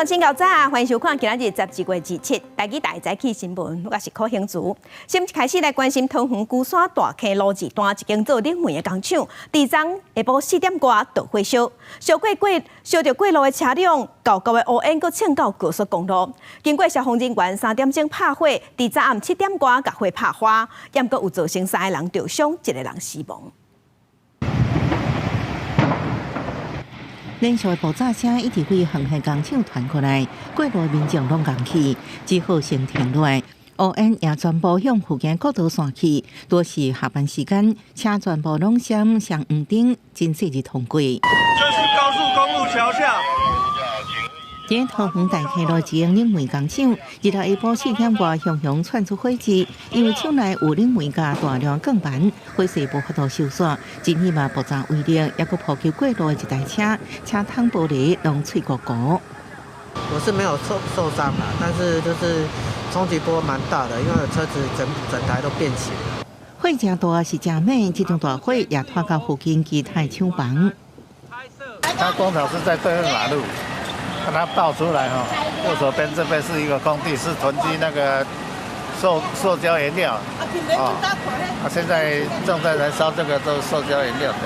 早请到早，欢迎收看今日12月27日台记大早起新闻，我是柯兴竹。先开始来关心桃园龟山大溪路2段一间做冷门的工厂，第昨下晡4点多导火烧，烧着过路的车辆，高高的乌烟，搁窜到高速公路。经过消防人员3点钟拍火，第昨暗7点多甲火拍花，也搁有造成3个人受伤，1个人死亡。 连续的爆炸声一直为横溪工厂传过来，过路民众拢讲起，只好先停落来。乌烟也全部向附近国道散去，多是下班时间，车全部拢闪向黄灯，真细日通过。这是高速公路桥下。 在桃园大溪路一间冷媒工厂，日头下晡4点多，熊熊窜出火迹，因为厂内有冷媒加大量钢板，火势无法度收煞，真起嘛爆炸威力，也佫破及过路的一台车，车窗玻璃拢碎鼓鼓。我是没有受伤啦，但是就是冲击波蛮大的，因为车子整台都变形。火真大是真美，这场大火也拖到附近其他厂房。它工厂是在对面马路。 把它爆出来哈，右手边这边是一个工地，是囤积那个塑胶原料，现在正在燃烧这个都是塑胶原料的。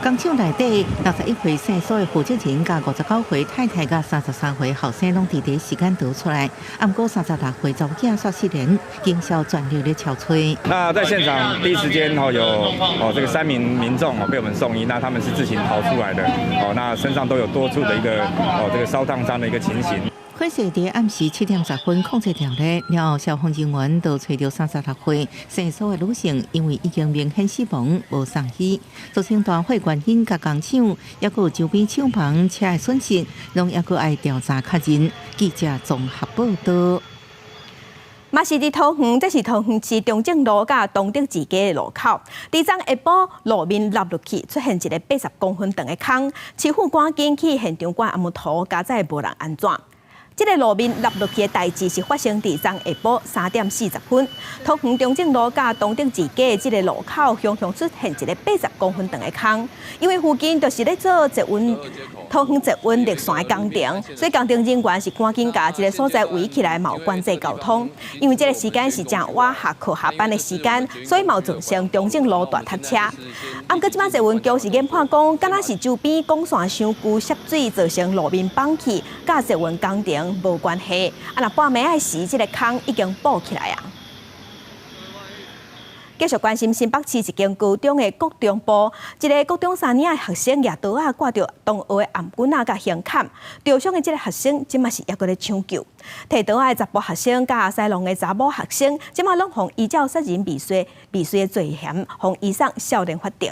工厂内底61岁生所的负责人甲59岁太太甲33岁后生拢伫第一时间逃出来，不过36岁查某囝煞失联，警消全力咧敲催。那在现场第一时间有这个3名民众被我们送医，那他们是自行逃出来的那身上都有多处的一个这个烧烫伤的一个情形。 火势在暗时7点10分控制掉了，然后消防人员就找到36岁生所的女性，因为已经明显死亡，无送医。造成大火原因甲工厂，也有周边厂房车的损失，拢也搁爱调查确认。记者综合报道。 嘛是伫桃园，这是桃园市中正路甲东德之街的路口。伫昨下晡，路面凹落去，出现一个80公分长的坑，市府赶紧去现场赶按图，加载无人安怎。 这个路面凹落去的代志是发生伫昨下晡3点40分，桃园中正路甲东德之街这个路口，熊熊出现一个80公分长的坑，因为附近就是咧做桃园捷运绿线的工程，所以工程人员是赶紧把这个所在围起来，有管制交通。因为这个时间是正晚下课下班的时间，所以有造成中正路大塞车。不过即摆捷运局是研判讲，敢若是周边管线伤旧涉水造成路面崩起，甲捷运工程 无关系，若半暝仔时，这个坑已经补起来啊。继续关心新北市一间高中的国中部，一个国中3年的学生拿刀啊挂着同学的颔棍啊，甲胸砍，受伤的这个学生，即嘛是也搁咧抢救。摕刀啊的查甫学生甲西龙的查某学生，即嘛拢互依照杀人未遂的罪嫌，互移送少年法庭。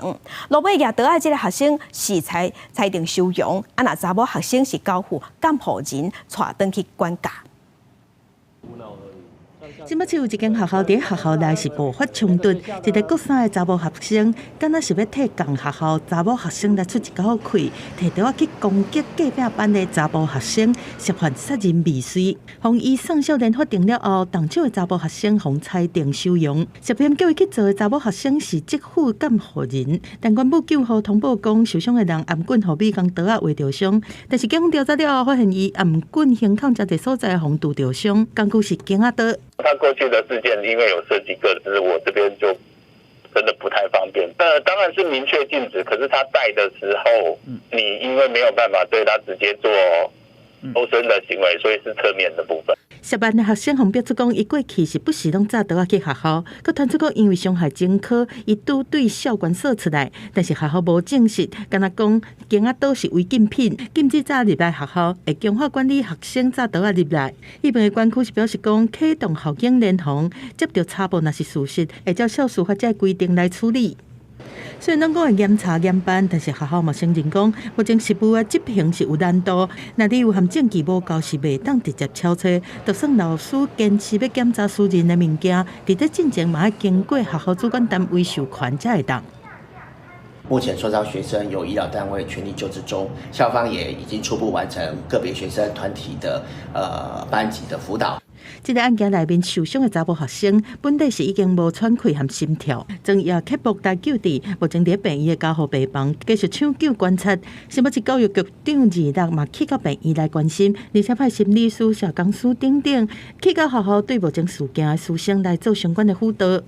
落尾拿刀啊这个学生是裁定收容，若查某学生是交付监护人带转去管教。 即摆只有一间学校，伫学校内是爆发冲突，一个国三的查某学生，敢若是要替共学校查某学生来出一口气，摕刀去攻击隔壁班的查某学生，涉犯杀人未遂，互移送少年法庭了后，当场的查某学生互裁定收容。涉嫌叫伊去做的查某学生是职护监护人，但原本救护通报讲受伤的人颔棍互美工刀啊划着伤，但是警方调查了后发现伊颔棍胸口交地所在互拄着伤，根据是警仔刀。 他过去的事件因为有涉及个资，我这边就真的不太方便。当然是明确禁止，可是他带的时候，你因为没有办法对他直接做搜身的行为，所以是侧面的部分。 涉案的学生方表出讲，伊过去是不时拢揸刀去学校，佮传出讲因为伤害前科，伊拄对校管所出来，但是学校无证实，敢若讲警仔刀是违禁品，禁止揸入来学校，会强化管理学生揸刀入来。迄边的管区是表示讲，启动校警联防，接到查报若是事实，会照校司法这规定来处理。 虽然讲会严查严办，但是学校嘛承认讲，目前事务的执行是有难度。若你有含证据无够，是袂当直接敲车。就算老师坚持要检查私人的物件，伫这进前嘛要经过学校主管单位授权才会当。目前受伤学生由医疗单位全力救治中，校方也已经初步完成个别学生团体的班级的辅导。这个案件内面受伤的查甫学生，本地是已经无喘气和心跳，将也克服待救治，目前伫病院的加护病房继续抢救观察。新北市教育局长2日嘛去到病院来关心，而且派心理师、社工师等等去到学校对目前事件的师生来做相关的辅导。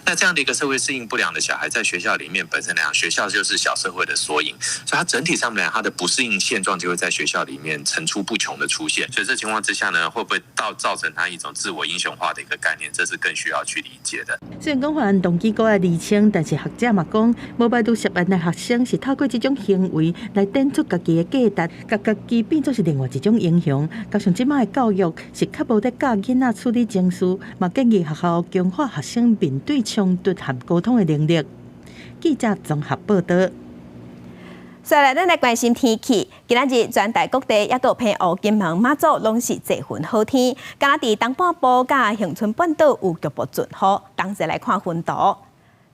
那这样的一个社会适应不良的小孩，在学校里面本身来讲，学校就是小社会的缩影，所以它整体上面来讲，它的不适应现状就会在学校里面层出不穷的出现。所以这情况之下呢，会不会造成它一种自我英雄化的一个概念，这是更需要去理解的。虽然讲法院动机搁来厘清，但是学者嘛讲，无排除涉案的学生是透过这种行为来展出家己的价值，甲家己变作是另外一种英雄。加上即摆的教育是较无在教囡仔处理情绪，嘛建议学校强化学生面对冲突和沟通的能力。记者综合报道。再来，咱来关心天气。今仔日全台各地也有平乌、金门、马祖拢是侪云好天。今仔日东半部甲恒春半岛有局部阵雨。同时来看温度。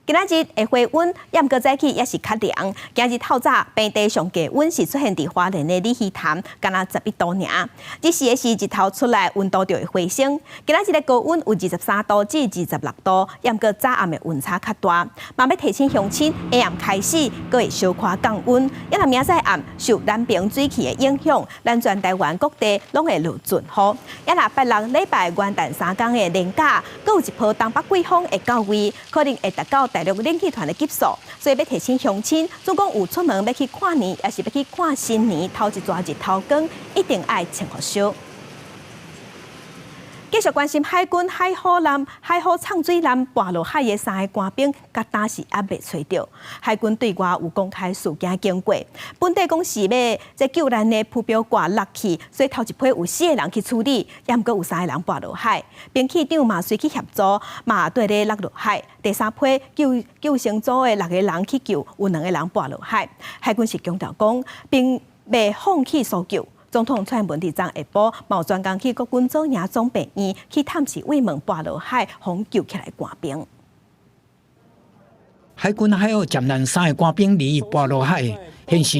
今仔日的回温，也毋过早起也是较凉。今日透早平地上低温是出现伫花莲的里溪潭，敢若11度尔。这时的是日头出来，温度就会回升。今仔日的高温有23度至26度，也毋过早暗的温差较大。嘛要提醒乡亲，下暗开始，佫会小可降温。也若明仔暗受南平水汽的影响，咱全台湾各地拢会落阵雨。也若拜六礼拜元旦3天的连假，佫有一波东北季风会到位，可能会达到大陆冷气团的级数，所以要提醒乡亲，总讲有出门要去跨年，也是要去看新年，头一抓日头光，一定爱穿好烧。继续关心海军海虎畅水艦跋落海的3个官兵，甲打是还未找到。海军对外有公开事件经过，本地讲是要在救难的浮标挂落去，所以头一批有4个人去处理，也毋过有3个人跋落海。兵器长嘛随去协助，嘛对咧落落海。第3批救生组的6个人去救，有2个人跋落海。海军是强调讲，并未放弃搜救。总统蔡英文伫昨下晡，有专工去国军总营总病院去探视慰问跋落海、互救起来官兵。海军还有占难3个官兵离跋落海，现时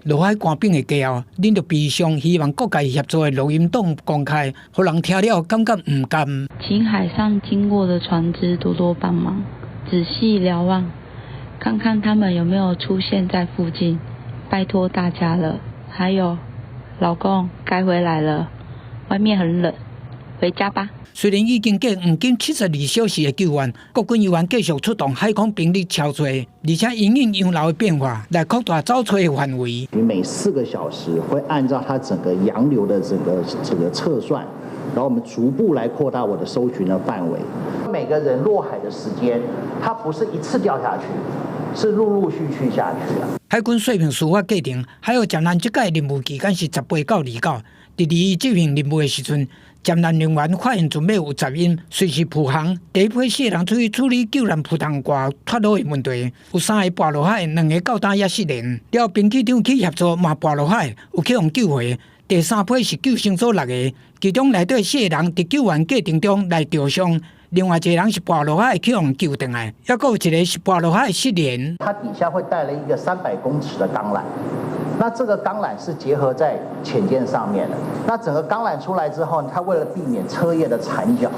落海官兵的家后，恁着悲伤，希望各界协助的录音档公开，互人听了感觉唔甘。请海上经过的船只多多帮忙，仔细瞭望，看看他们有没有出现在附近，拜托大家了。还有。老公，该回来了，外面很冷，回家吧。虽然已经过黄金72小时的救援，国军依然继续出动海空兵力超找，而且因应洋流的变化来扩大找找的范围。每4个小时会按照它整个洋流的这个测算，然后我们逐步来扩大我的搜寻的范围。每个人落海的时间，它不是一次掉下去。是陆续下去啊。海军水平司法界定，海有占难这届任务期间是18到29。第2执行任务的时阵，占难人员发现船尾有杂音，随时扑航。第一批4人出去处理救难浮筒挂脱落的问题，有3个跋落海，2个到达也失联。了兵器长去协助嘛跋落海，有去互救回。第3批是救生组6个，其中内底4个人伫救援过程中来受伤。另外1个人是跋落海去互救回来，还有1个是跋落海失联。它底下会带了一个300公尺的钢缆，那这个钢缆是结合在潜舰上面的。那整个钢缆出来之后，它为了避免车叶的缠脚，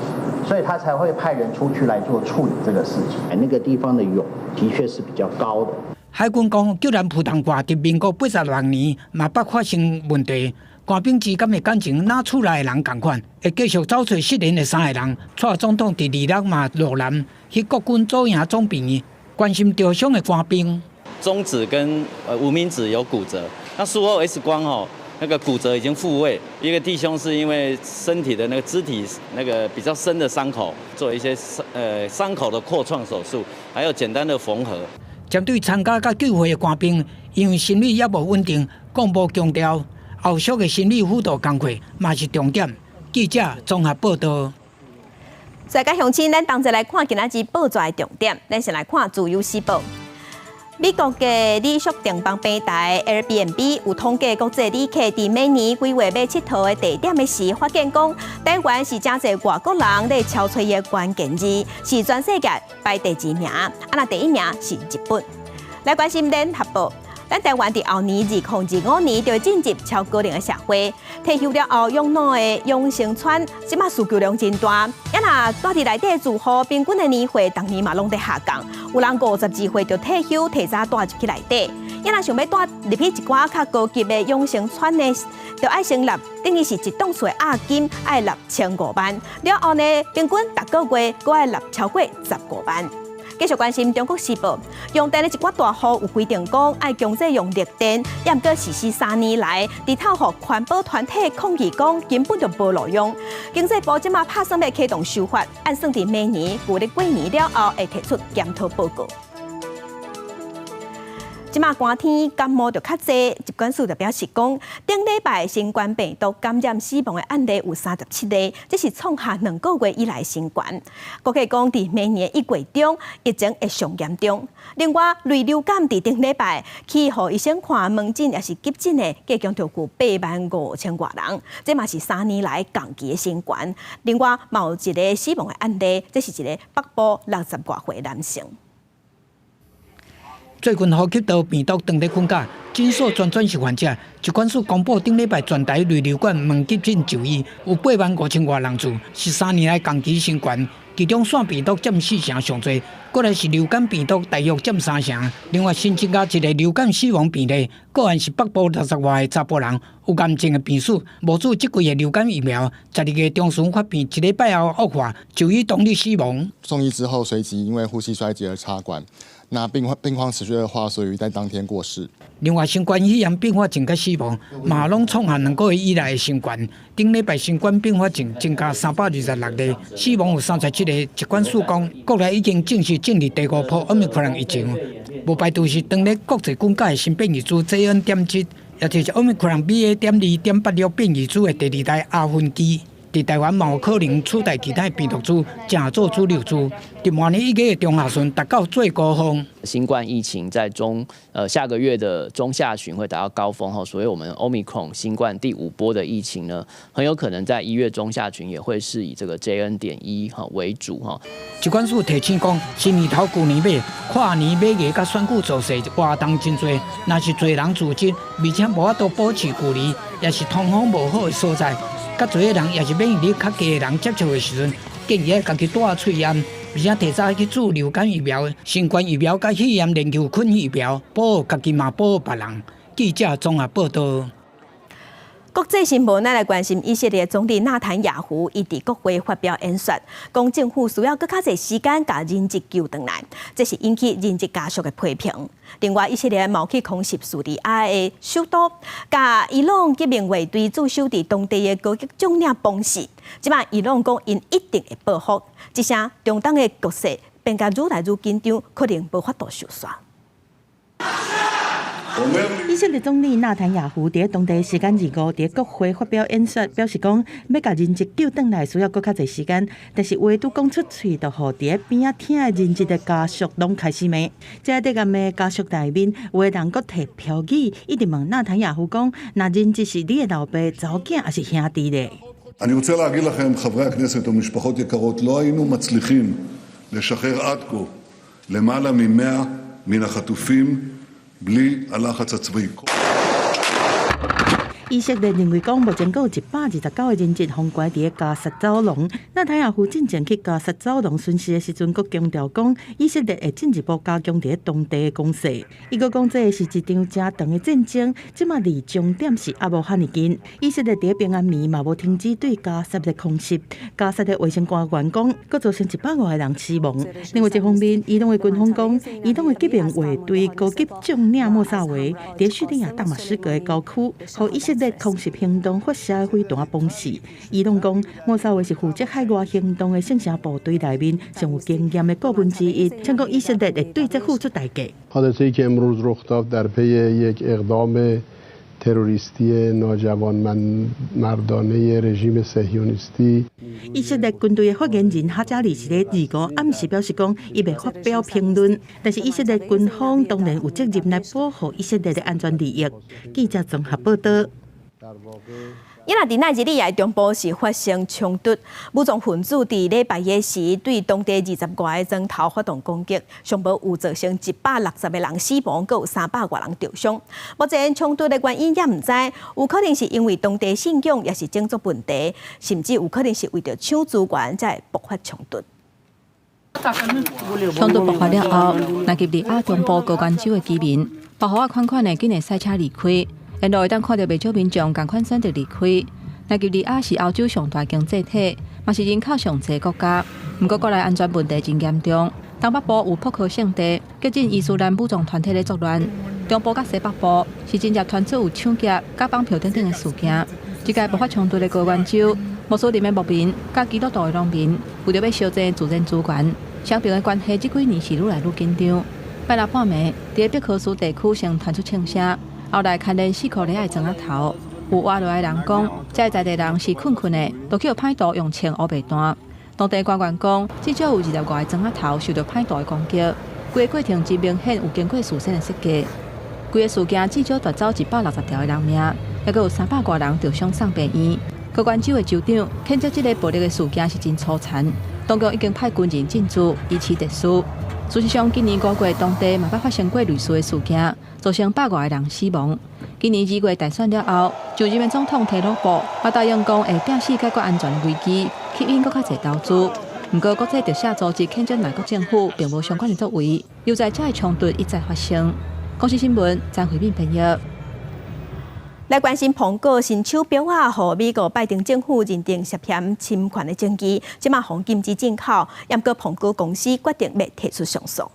所以他才会派人出去来做处理这个事情。那个地方的涌的确是比较高的。海军讲，救难浮筒挂伫民国86年嘛捌发生问题。官兵之间的感情，哪厝内的人同款，会继续找找失联的3个人。蔡总统第2日嘛落南去国军总营总病院关心受伤的官兵。中指跟无名指有骨折，那术后 X 光那个骨折已经复位。一个弟兄是因为身体的那个肢体那个比较深的伤口，做一些伤口的扩创手术，还有简单的缝合。针对参加甲救回的官兵，因为心理也无稳定，广播强调。后续的心理辅导工作嘛是重点。记者综合报道。再甲乡亲，咱同齐来看今仔日报纸的重点。咱先来看自由时报。美国的旅宿订房平台 Airbnb 有统计国际旅客伫每年规划要佚佗的地点的时，发现讲台湾是真侪外国人咧敲吹的关键字，是全世界排第2名。那第1名是日本。来关心联合报。咱台湾伫后年2025年就会进入超高龄的社会，退休了后养老的养生村，即马需求量真大。也若住伫内底住户，平均的年岁当年嘛拢在下降，有人52岁就退休，提早住入去内底。也若想要住入去一寡较高级的养生村呢，就爱成立，等于是一栋厝的押金爱6500万，了后呢，平均逐个月阁爱纳超过15万。继续关心中国时报，用电的一寡大户有规定讲，爱强制用绿电，也毋过实施3年来，伫透互环保团体抗议讲根本就无路用。经济部即马拍算要启动修法，按算伫明年旧历过年了后，会提出检讨报告。即马寒天感冒就较济，疾管署就表示讲，顶礼拜新冠病毒感染死亡的案例有37例，这是创下2个月以来新高。估计讲，伫明年1月中，疫情会上严重。另外，类流感伫顶礼拜去互医生看门诊也是急诊的，计共就有85000多人，这嘛是3年来同期的新高。另外，嘛有一个死亡的案例，这是一个北部60多岁男性。最近呼吸道病毒当地分假，诊所专转是患者。疾管署公布顶礼拜全台类流感门急诊就医有85000多人次，是3年来同期新高。其中腺病毒占4成上侪，过来是流感病毒大约占3成。另外新增加一个流感死亡病例，个案是北部60外的查甫人，有癌症的病史，无注即季的流感疫苗。12月中旬发病，一礼拜后恶化，就医当日死亡。送医之后，随即因为呼吸衰竭而插管。那病况持续恶化，所以在当天过世。另外，新冠肺炎并发症甲死亡，马拢创下2个月以来的新高。顶礼拜新冠并发症增加326例，死亡有37例。疾管署讲，国内已经正式进入第5波Omicron疫情，无排除是当日国际公假的新变异株 JN.7， 也就是 Omicron BA.2.86 变异株的第2代亚分支。伫台湾嘛有可能取代其他病毒株，正做主流株。伫明年1月中下旬达到最高峰。新冠疫情在下个月的中下旬会达到高峰后，所以我们 Omicron 新冠第5波的疫情呢，很有可能在1月中下旬也会是以这个 JN.1 为主哈。疾管署提醒讲，新年头旧年尾跨年买艺甲选举造势活动真多，若是多人聚集，而且无法度保持距离，也是通风无好的所在。较侪个人也是免疫力较低的人接触的时阵，建议家己戴喙烟，而且提早去注流感疫苗、新冠疫苗甲肺炎链球菌疫苗，保护家己嘛，保护别人。记者综合报道。国际新闻，咱来关心以色列总理纳坦雅胡伊伫国会发表演说，讲政府需要更较侪时间把人质救回来，这是引起人质家属的批评。另外，以色列冒起空袭叙利亚的首都，甲伊朗革命卫队驻守伫当地的高级将领崩死。即摆伊朗讲因一定会报复，一声中东的局势变甲愈来愈紧张，可能无法度收煞。以色列总理纳坦雅胡伫当地时间2日伫国会发表演说，表示讲要甲人质救回来需要搁较侪时间，但是话拄讲出嘴，就互伫咧边仔听的人质的家属拢开始骂。在得暗的家属内面，有的人搁摕标语一直问纳坦雅胡讲，那人质是你的老爸、查某囝还是兄弟咧？ אני רוצה להגיד לכם, חברי הכנסת ומשפחות יקרות, לא היינו מצליחים לשחרר עד כה למעלה מ100 מן החטופים בלי הלחץ הצבאי. 以色列认为讲，目前还有129个人质封关伫加沙走廊。纳坦雅胡进前去加沙走廊巡视的时阵，佫强调讲，以色列会进一步加强伫当地的攻势。伊佫讲，这是一场真长的战争，即马离终点是还无遐尼近。以色列伫平安暝嘛无停止对加沙的空袭。加沙的卫生官员讲，佫造成100多个人死亡。另外一方面，伊朗的军方讲，伊朗的革命卫队高级将领莫萨维伫叙利亚大马士革的郊区，互以色列空袭行动发射飞弹崩死。伊朗讲，莫萨维是负责海外行动的圣城部队内面上有经验的顾问之一，称讲以色列会对这付出代价。حادثه‌ای که امروز رخ داد در پی یک اقدام تروریستی ناجوانمردانه رژیم صهیونیستی。以色列军队的发言人哈加里是咧25暗时表示讲，伊未发表评论，但是以色列军方当然有责任来保护以色列的安全利益。记者综合报道。伊拉伫奈及利亚中部是发生冲突，武装分子伫礼拜一时对当地20外个砖头发动攻击，上无有造成160个人死亡，佮有300外人受伤。目前冲突的原因也毋知，有可能是因为当地信仰，也是种族问题，甚至有可能是为着抢资源才爆发冲突。冲突爆发了后，奈及利亚中部高原州的居民，保护款款的紧个赛车离开。因路会当看到袂少民众同款选择离开。奈及利亚是欧洲上大经济体，嘛是人口上侪国家。不过国内安全问题真严重。东北部有扑克圣地，激进伊斯兰武装团体咧作乱；中部甲西北部是真正传出有抢劫、甲绑票等等的事件。即届爆发冲突的高原州，穆斯林的牧民甲基督徒的农民，为着要烧济自然资源，双边的关系这几年是愈来愈紧张。拜六半暝，伫北科斯地区先传出枪声。后来看见4颗厉害砖仔头，有活落来人讲，这在地人是困的，都去歹徒用枪乌白弹。当地官员讲，至少有20外个砖仔头受到歹徒的攻击，规个过程真明显有经过事先的设计。规个事件至少夺走160条的人命，还佫有300外人受伤送病院。高原州的州长谴责这个暴力的事件是真粗残，当局已经派军人进驻，以期特殊。事实上，今年5月当地嘛捌发生过类似的事件，造成100外个人死亡。今年2月大选了后，就日本总统提鲁布也答应讲会摒弃解决安全的危机，吸引更较侪投资。不过，国际特赦组织谴责内阁政府并无相关的作为，又在这个冲突一再发生。公视新闻张惠敏编译。来关心苹果新手表啊，和美国拜登政府认定涉嫌侵权的证据，即马红禁止进口，不过苹果公司决定要提出上诉。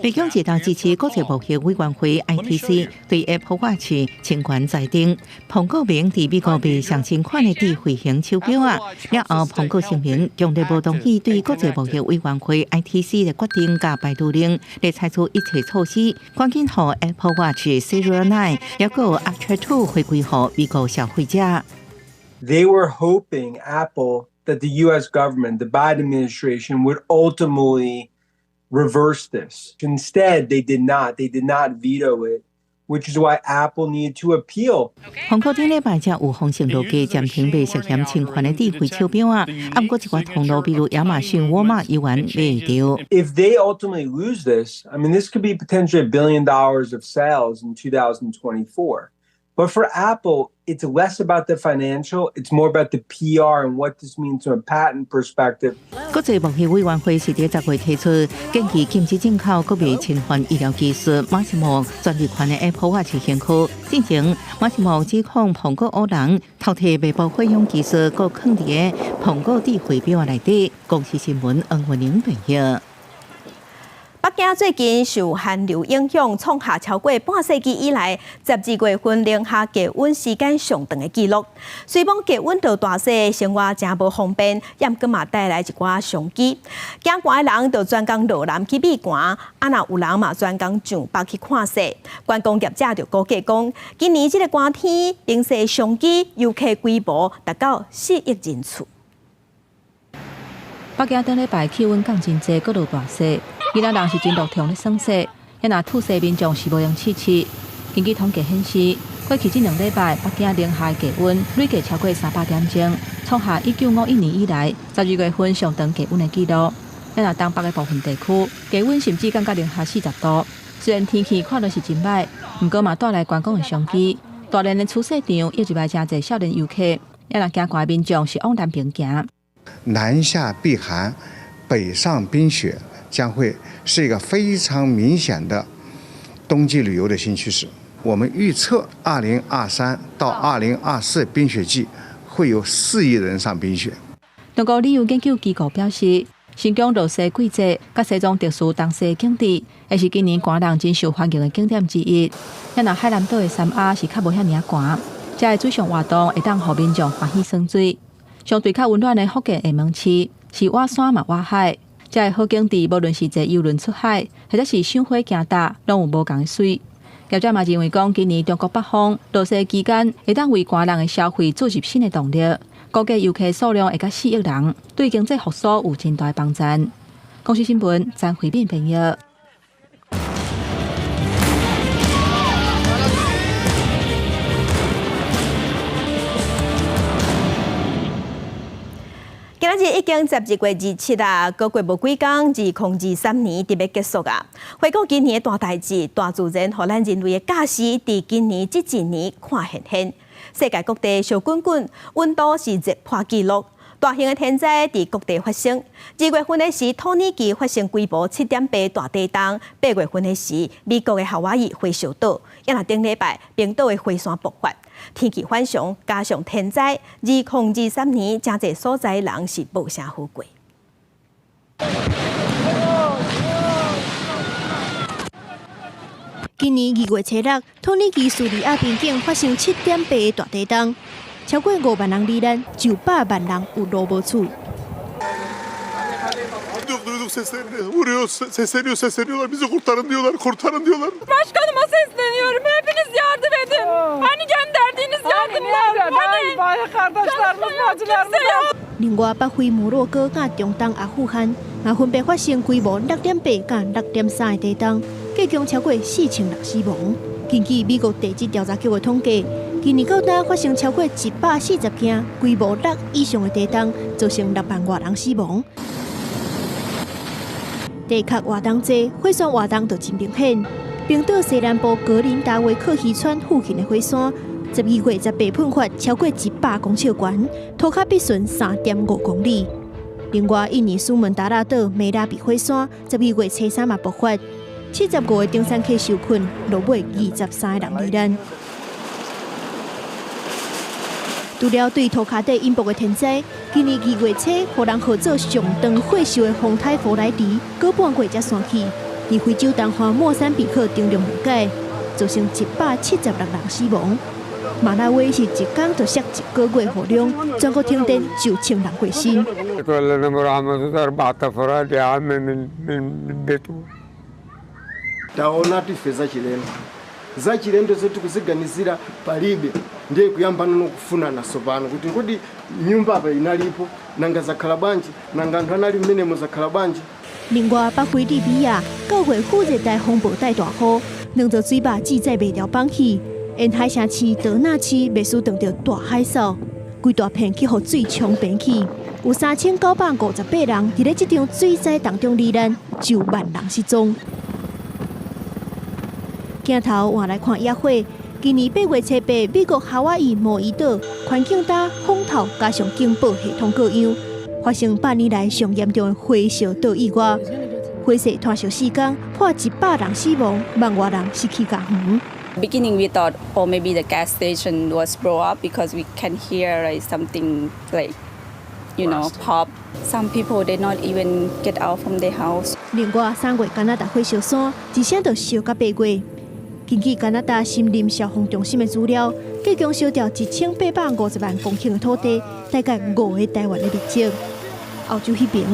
北京一道支持国际贸易委员会 ITC 对 Apple Watch 侵权裁定，苹果名伫美国被上侵权的智慧型手表啊。了后，苹果声明强烈无同意对国际贸易委员会 ITC 的决定甲摆渡令，来采取一切措施，赶紧让 Apple Watch Series 9也有 Ultra 2回归予美国消费者。They were hoping Apple that the U.S. government, the Biden administration, would ultimately reverse this. Instead, they did not. They did not veto it, which is why Apple needed to appeal. 苹果顶礼拜才有风声落地暂停被涉嫌侵权的智慧手表啊，不过一寡通路，比如亚马逊、沃尔玛依然卖掉。If they ultimately lose this, I mean, this could be potentially $1 billion of sales in 2024. But for Apple, it's less about the financial, it's more about the PR and what this means from a patent perspective. 国际贸易委员会是伫10月提出建议禁止进口个别侵犯医疗技术马西莫专利权的 Apple Watch 型号。进前，马西莫指控苹果乌人偷摕未报费用技术，搁藏伫个苹果智慧表内底。公视新闻恩文玲报道。北京最近受寒流影响，创下超过半世纪以来12月份零下低温时间上长的纪录。虽讲低温度大细，生活真无方便，也毋过嘛带来一寡商机。行寒的人就专工落南去避寒，若有人嘛专工上北去看雪。观光业者就估计讲，今年这个寒天，平时商机游客规模达到4亿人次。北京顶礼拜气温降真济，搁落大雪。伊拉人是真热痛咧耍雪，也若吐雪民众是无用试试。根据统计显示，过去这2礼拜，北京零下低温累计超过300点钟，创下1951年以来12月份上长低温的纪录。也若东北的部分地区，低温甚至降到零下40度。虽然天气看落是真歹，不过嘛带来观光的商机。大连的出雪场也入来真侪少年游客，也若行寒的民众是往南边行。南下避寒，北上冰雪。将会是一个非常明显的冬季旅游的新趋势。我们预测2023到2024冰雪季会有4亿人上冰雪。中国旅游研究机构表示，新疆落雪季节甲西藏特殊冬雪景点，也是今年寒人真受欢迎的景点之一。也若海南岛的三亚是较无遐尔寒，这个水上活动会当互民众欢喜耍水。相对较温暖的福建厦门市是挖山嘛挖海。这个好景点，无论是坐游轮出海，或者是赏花行搭，拢有无同的水。业者嘛认为讲，今年中国北方落雪期间，会当为寒人的消费注入新的动力。估计游客数量会达4亿人，对经济复苏有真大帮助。公视新闻张惠敏编译。日已经12月27啊，过无几天，2023年就要结束啊。回顾今年的大代志、大自然，互咱人类的假使，伫今年这一年看现现。世界各地烧滚滚，温度是热破纪录，大型的天灾伫各地发生。2月份的时，土耳其发生规模7.8大地震；8月份的时，美国的夏威夷火烧岛，也若顶礼拜冰岛的火山爆发。天气反常，加上天灾，2023年真侪所在人是无啥好过。今年2月7日，土耳其叙利亚边境发生7.8的大地震，超过5万人罹难，900万人有路无厝。Başkanıma sesleniyorum. Hepiniz yardım edin. Hani gönderdiğiniz yardımlar. Hani kardeşlerimiz, bacılarımız. 另外，北非摩洛哥甲中东阿富汗也分别发生规模6.8甲6.3的地震，计共超过4000人死亡。根据美国地质调查局的统计，今年到今发生超过140件规模6以上的地震，造成6万多人死亡。地壳活动多，火山活动就真明显。冰岛西南部格林达维克溪川附近的火山，12月18喷发超过100公尺高，土卡必顺3.5公里。另外，印尼苏门答腊岛梅拉比火山12月初3嘛爆发，75个登山客受困，落尾23个人罹难。除了对土卡底引爆的天灾，今年2月初，互人号做上长火烧的风台弗莱迪，过半月才散去，伫非洲东方莫桑比克重量溶解，造成176人死亡。马拉维是一天就摔1个月雨量，全国停电9,000人过身。zachilendo zetu kuziganizira palibe ndiye kuyambana nokufunana sopano kuti nkudi nyumba apa inalipo nanga zakhala bwanji nanga anthu anali mmenemo zakhala bwanji。另外，北非利比亚9月副热带风暴带大雨，2座水坝记载袂了放弃，沿海城市德纳市袂输撞到大海扫，规大片去互水冲平去，有3958人伫咧这场水灾当中罹难，9万人失踪。镜头换来看野火，今年8月7日，美国夏威夷毛伊岛环境大风头加上警报系统各样，发生8年来上严重的火烧岛意外。火势拖烧4天，破100人死亡，万多人失去家园。Beginning, we thought, oh, maybe the gas station was blow up because we can hear like something like, pop. Some people did not even get out from their house. 另外，3月加拿大火烧山，一声就烧到8月。根据加拿大森林消防中心的资料，计共烧掉1850万公顷的土地，大概5个台湾的面积。澳洲迄边，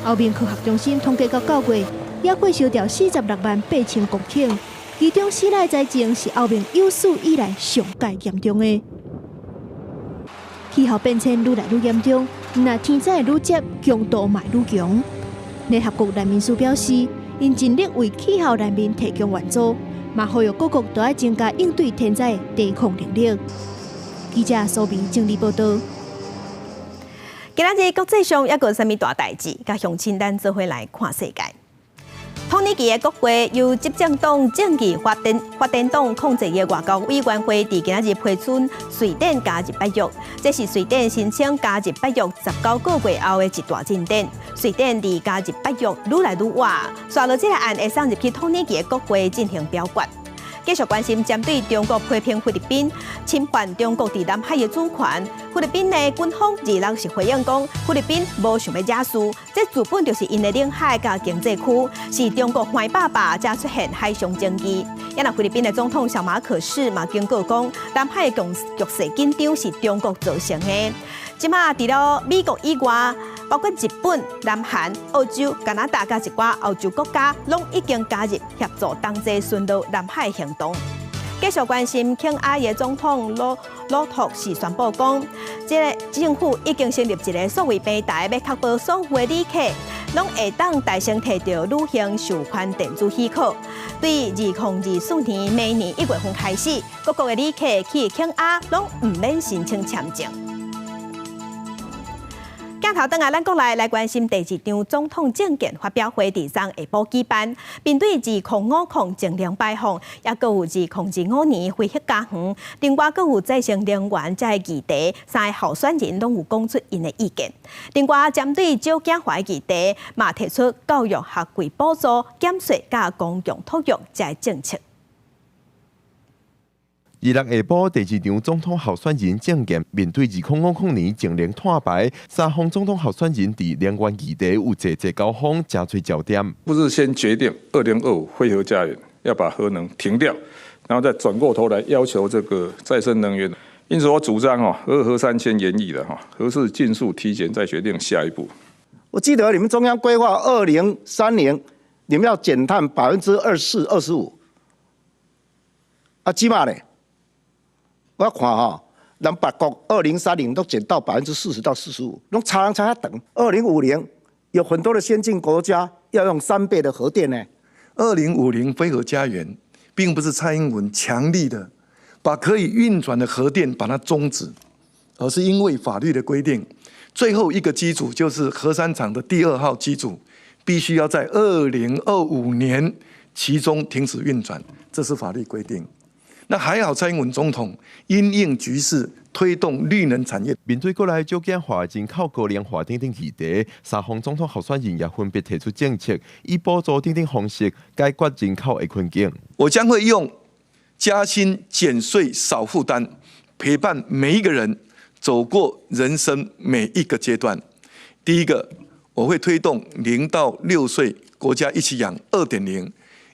澳面科学中心统计到9月，野火烧掉46万8千公顷，其中死难灾情是澳面有史以来上界严重的。气候变迁愈来愈严重，那天灾愈接，强度嘛愈强。联合国难民署表示，因尽力为气候难民提供援助。嘛，呼吁各国都要增加应对天灾的抵抗能力。记者苏明整理报道。今仔日国际上还有啥物大代志？甲乡亲咱做伙来看世界。土耳其的国会由执政党正义发展党控制的外交委员会，伫今仔日批准瑞典加入北约，这是瑞典申请加入北约19个月后的一大进展。瑞典离加入北约愈来愈远，刷落这个案会送入去土耳其的国会进行表决。继续关心针对中国批评菲律宾侵犯中国伫南海的主权，菲律宾的军方26是回应讲，菲律宾无想要惹事，这自本就是因的领海甲经济区，是中国坏爸爸才出现海上争议。也若菲律宾的总统小马可士嘛警告讲，南海的局势紧张是中国造成的。即马除了美国以外，包括日本、南韩、澳洲、加拿大甲一寡欧洲国家，拢已经加入协助同齐顺路南海行动。继续关心肯亚的总统罗托是宣布讲，这个政府已经成立一个所谓平台，要确保所有的旅客拢会当大声摕到旅行授权电子许可。对2024年明年1月份开始，各国的旅客去肯亚拢唔免申请签证。镜头转来，咱国内来关心第二场总统政见发表会，伫昨下晡举办。面对2050净零排放，也搁有2025年恢复加远，另外搁有再生能源这个议题，三个候选人拢有讲出因的意见。另外，针对少子化议题，嘛提出教育学费补助、减税加公用托育这个政策。26下晡，第二场总统候选人政见面对2050年净零碳排，三方总统候选人伫能源议题有节交锋，加最焦点。不是先决定2025非核家园要把核能停掉，然后再转过头来要求这个再生能源。因此，我主张核三千研议的核四尽速提前，再决定下一步。我记得你们中央规划2030，你们要减碳24%、25%，起码咧。我看咱别国2030都减到40%到45%，拢差人差等。2050有很多的先进国家要用3倍的核电呢。2050非核家园，并不是蔡英文强力的把可以运转的核电把它终止，而是因为法律的规定，最后一个机组就是核三厂的第2号机组，必须要在2025年其中停止运转，这是法律规定。那还好，蔡英文总统因应局势，推动绿能产业。面对国内少子化、人口高龄化等等议题，三方总统候选人也分别提出政策，以补助等等方式解决人口的困境。我将会用加薪、减税、少负担，陪伴每一个人走过人生每一个阶段。第一个，我会推动0到6岁国家一起养2.0。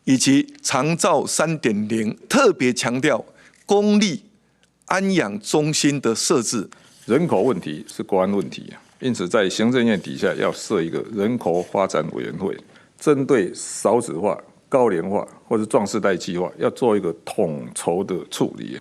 以及长照3.0，特别强调公立安养中心的设置。人口问题是国安问题，因此在行政院底下要设一个人口发展委员会，针对少子化、高龄化或者壮世代计划，要做一个统筹的处理。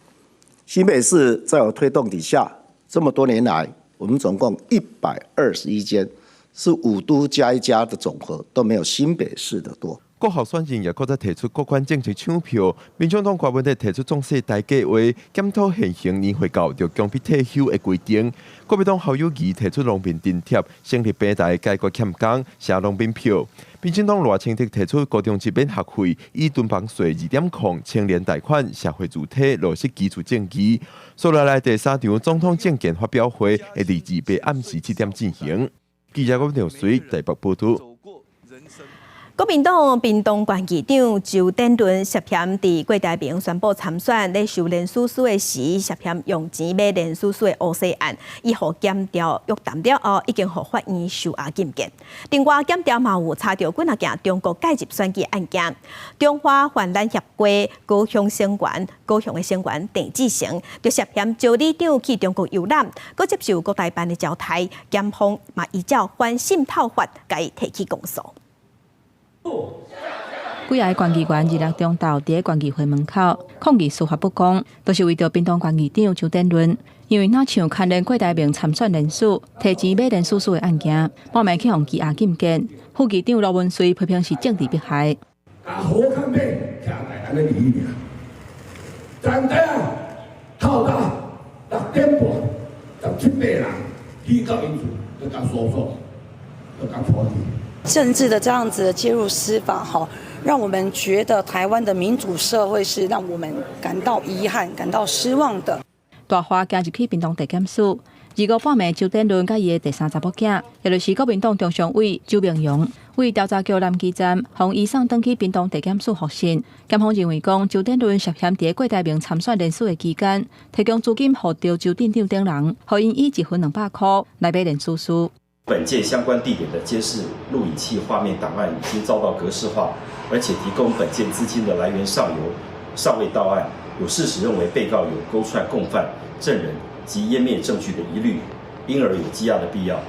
新北市在我推动底下，这么多年来，我们总共121间，是5都加1家的总和，都没有新北市的多。各候选人也搁再提出各款政策抢票，民进党柯文哲提出壮世代计划，检讨现行年岁到就强迫退休的规定。国民党侯友宜提出农民津贴，成立平台解决欠工，写农民票。民进党赖清德提出高中级免学费，以囤房税2.0、青年贷款、社会主体落实基础政绩。所来第3场总统政见发表会会伫2白暗时7点进行。记者郭苗水台北报道。国民党屏东县议长周典伦涉嫌伫郭台铭宣布参选咧收连署书的时，涉嫌用钱买连署书的乌西案，伊互检调约谈了后，已经互法院收押禁见。另外，检调嘛有查到几啊件中国介入选举案件。中华泛蓝协会高雄成员郑志成，就涉嫌招里长去中国游览，佮接受国台办的招待，检方嘛依照反渗透法，甲伊提起公诉。几个县议员日中昼伫县议会门口抗议司法不公，都是为着屏东县议长周典伦，因为那像牵连郭台铭参选连署、提钱买连署书的案件，半暝去互羁押禁见。副议长罗文瑞批评是政治迫害。好看咩？徛在安尼理念，昨天透早6点半，17、8人去到因厝，就甲搜索，就甲处理。政治的这样子的介入司法，让我们觉得台湾的民主社会是让我们感到遗憾、感到失望的。大花今日去屏东地检署，25半暝，周典伦甲伊的第3查某囝，也就是国民党中常委周明阳，为调查局南基站，互移送登去屏东地检署复审。检方认为讲，周典伦涉嫌伫郭台铭参选连署的期间，提供资金互着周店长等人，互因以1分200块来买连署书。本件相关地点的监视录影器画面档案已经遭到格式化，而且提供本件资金的来源尚未到案，有事实认为被告有勾串共犯、证人及湮灭证据的疑虑，因而有羁押的必要。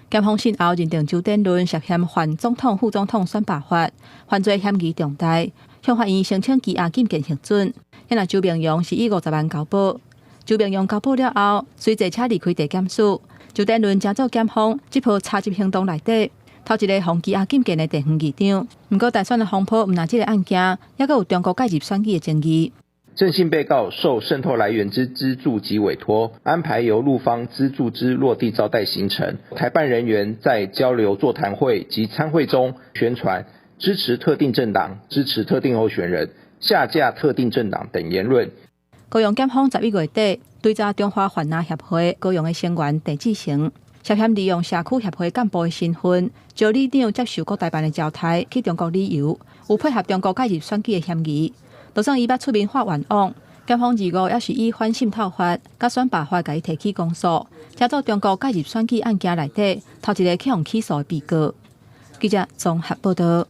检方审后认定周典伦涉嫌犯总统、副总统选罢法，犯罪嫌疑重大，向法院申请羁押禁见核准。因为周明阳是以50万交保，周明阳交保了后，随坐车离开地检署。周典伦正做检方这波查缉行动内底，头一个防羁押禁见的地方议长。不过，大选的风波唔那这个案件，也阁有中国介入选举的争议。郑姓被告受渗透来源之资助及委托，安排由陆方资助之落地招待行程，台办人员在交流座谈会及参会中宣传支持特定政党、支持特定候选人、下架特定政党等言论。高雄检方11月底对查中华泛蓝协会高雄的成员陈志成，涉嫌利用社区协会干部的身份，招里长接受国台办的招待去中国旅游，有配合中国介入选举的嫌疑。就算伊捌出面发冤枉，检方2月也是以反渗透法、甲选罢法，甲伊提起公诉，加做中国介入选举案件内底头一个去互起诉的被告。记者综合报道。